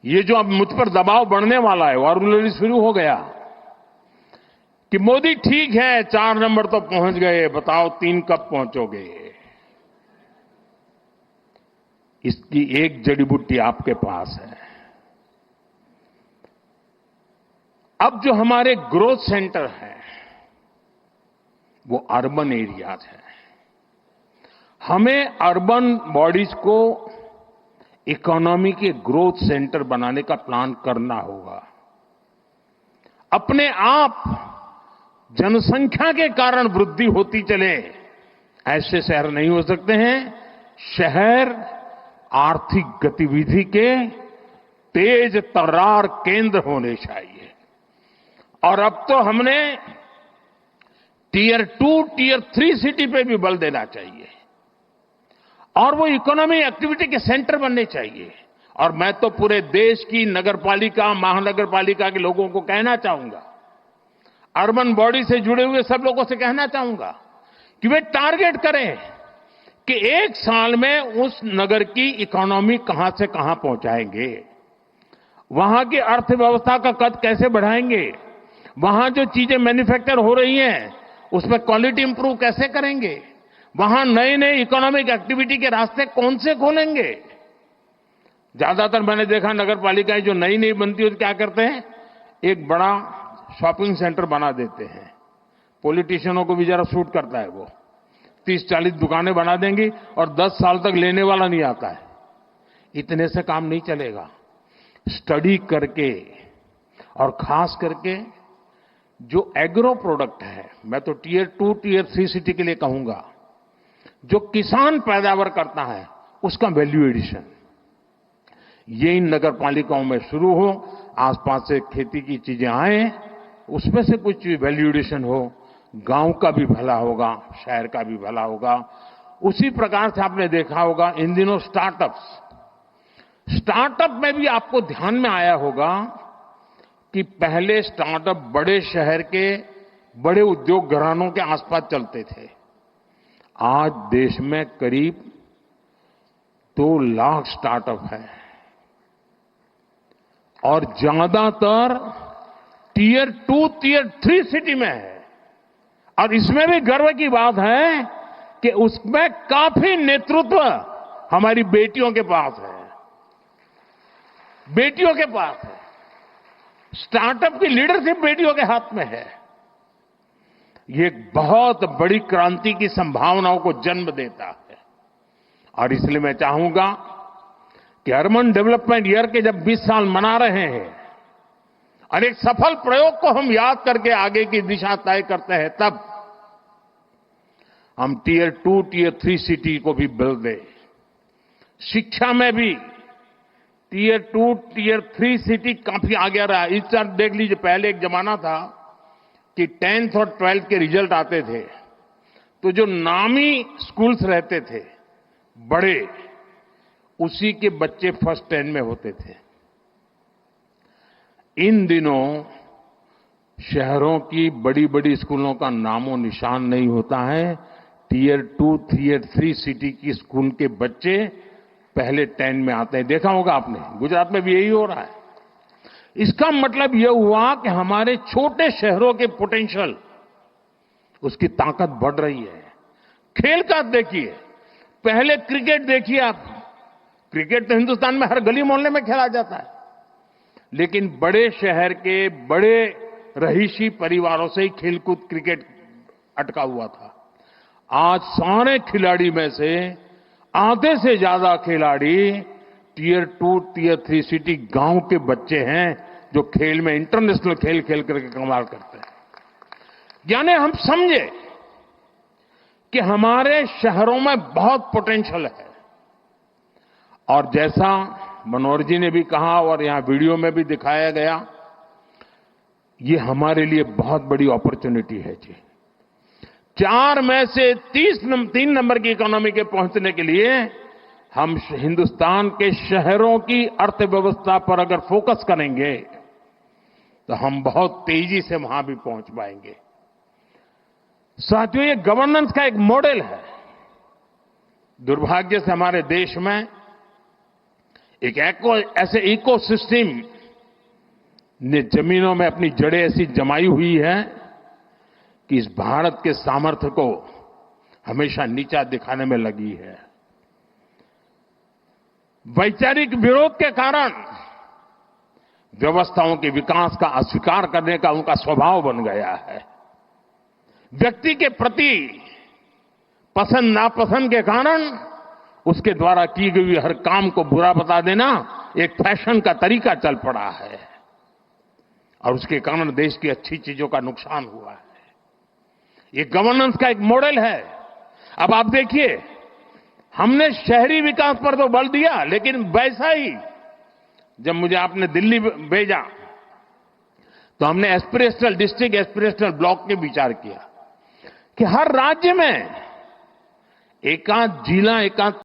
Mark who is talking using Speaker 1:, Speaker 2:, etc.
Speaker 1: ये जो अब मुझ पर दबाव बढ़ने वाला है, ऑलरेडी शुरू हो गया कि मोदी ठीक है 4 नंबर तो पहुंच गए, बताओ 3 कब पहुंचोगे। इसकी एक जड़ी बूटी आपके पास है। अब जो हमारे ग्रोथ सेंटर हैं वो अर्बन एरियाज है। हमें अर्बन बॉडीज को इकोनॉमी के ग्रोथ सेंटर बनाने का प्लान करना होगा। अपने आप जनसंख्या के कारण वृद्धि होती चले ऐसे शहर नहीं हो सकते हैं। शहर आर्थिक गतिविधि के तेज तर्रार केंद्र होने चाहिए। और अब तो हमने टियर 2, टियर 3 सिटी पे भी बल देना चाहिए और वो इकोनॉमी एक्टिविटी के सेंटर बनने चाहिए। और मैं तो पूरे देश की नगरपालिका, महानगरपालिका के लोगों को कहना चाहूंगा, अर्बन बॉडी से जुड़े हुए सब लोगों से कहना चाहूंगा कि वे टारगेट करें कि 1 साल में उस नगर की इकोनॉमी कहां से कहां पहुंचाएंगे, वहां की अर्थव्यवस्था का कद कैसे बढ़ाएंगे, वहां जो चीजें मैन्युफैक्चर हो रही हैं उसमें क्वालिटी इंप्रूव कैसे करेंगे, वहां नए नए इकोनॉमिक एक्टिविटी के रास्ते कौन से खोलेंगे। ज्यादातर मैंने देखा नगर पालिकाएं जो नई नई बनती है तो क्या करते हैं, एक बड़ा शॉपिंग सेंटर बना देते हैं। पॉलिटिशियनों को भी जरा सूट करता है, वो 30-40 दुकानें बना देंगी और 10 साल तक लेने वाला नहीं आता है। इतने से काम नहीं चलेगा। स्टडी करके और खास करके जो एग्रो प्रोडक्ट है, मैं तो टियर 2, टियर 3 सिटी के लिए कहूंगा, जो किसान पैदावार करता है उसका वैल्यू एडिशन ये इन नगर पालिकाओं में शुरू हो। आसपास से खेती की चीजें आए, उसमें से कुछ वैल्यू एडिशन हो, गांव का भी भला होगा, शहर का भी भला होगा। उसी प्रकार से आपने देखा होगा इन दिनों स्टार्टअप में भी आपको ध्यान में आया होगा कि पहले स्टार्टअप बड़े शहर के बड़े उद्योग घरानों के आसपास चलते थे। आज देश में करीब 2 लाख स्टार्टअप है और ज्यादातर टियर 2, टियर 3 सिटी में है। और इसमें भी गर्व की बात है कि उसमें काफी नेतृत्व हमारी बेटियों के पास है। बेटियों के पास है। स्टार्टअप की लीडरशिप बेटियों के हाथ में है। ये एक बहुत बड़ी क्रांति की संभावनाओं को जन्म देता है। और इसलिए मैं चाहूंगा कि अर्बन डेवलपमेंट ईयर के जब 20 साल मना रहे हैं और एक सफल प्रयोग को हम याद करके आगे की दिशा तय करते हैं, तब हम टियर 2, टियर 3 सिटी को भी बल दें। शिक्षा में भी टियर 2, टियर 3 सिटी काफी आगे रहा है। इस तरह देख लीजिए, पहले एक जमाना था कि 10th और 12th के रिजल्ट आते थे तो जो नामी स्कूल्स रहते थे बड़े, उसी के बच्चे फर्स्ट 10 में होते थे। इन दिनों शहरों की बड़ी बड़ी स्कूलों का नामो निशान नहीं होता है। टियर 2, टियर 3 सिटी की स्कूल के बच्चे पहले 10 में आते हैं। देखा होगा आपने, गुजरात में भी यही हो रहा है। इसका मतलब यह हुआ कि हमारे छोटे शहरों के पोटेंशियल, उसकी ताकत बढ़ रही है। खेल का देखिए, पहले क्रिकेट देखिए आप, क्रिकेट तो हिंदुस्तान में हर गली मोहल्ले में खेला जाता है, लेकिन बड़े शहर के बड़े रहीशी परिवारों से ही खेलकूद क्रिकेट अटका हुआ था। आज सारे खिलाड़ी में से आधे से ज्यादा खिलाड़ी टियर 2, टियर 3 सिटी गांव के बच्चे हैं जो खेल में इंटरनेशनल खेल खेल करके कमाल करते हैं। यानी हम समझे कि हमारे शहरों में बहुत पोटेंशियल है। और जैसा मनोहर जी ने भी कहा और यहां वीडियो में भी दिखाया गया, ये हमारे लिए बहुत बड़ी अपॉर्चुनिटी है जी। 4 में से 3 नंबर की इकोनॉमी के पहुंचने के लिए हम हिंदुस्तान के शहरों की अर्थव्यवस्था पर अगर फोकस करेंगे तो हम बहुत तेजी से वहां भी पहुंच पाएंगे। साथियों, ये गवर्नेंस का एक मॉडल है। दुर्भाग्य से हमारे देश में एक ऐसे इकोसिस्टम ने जमीनों में अपनी जड़ें ऐसी जमाई हुई है कि इस भारत के सामर्थ्य को हमेशा नीचा दिखाने में लगी है। वैचारिक विरोध के कारण व्यवस्थाओं के विकास का अस्वीकार करने का उनका स्वभाव बन गया है। व्यक्ति के प्रति पसंद नापसंद के कारण उसके द्वारा की गई हर काम को बुरा बता देना एक फैशन का तरीका चल पड़ा है और उसके कारण देश की अच्छी चीजों का नुकसान हुआ है। ये गवर्नेंस का एक मॉडल है। अब आप देखिए, हमने शहरी विकास पर तो बल दिया, लेकिन वैसा ही जब मुझे आपने दिल्ली भेजा तो हमने एस्पिरेशनल डिस्ट्रिक्ट, एस्पिरेशनल ब्लॉक के विचार किया कि हर राज्य में एकाध जिला, एकाध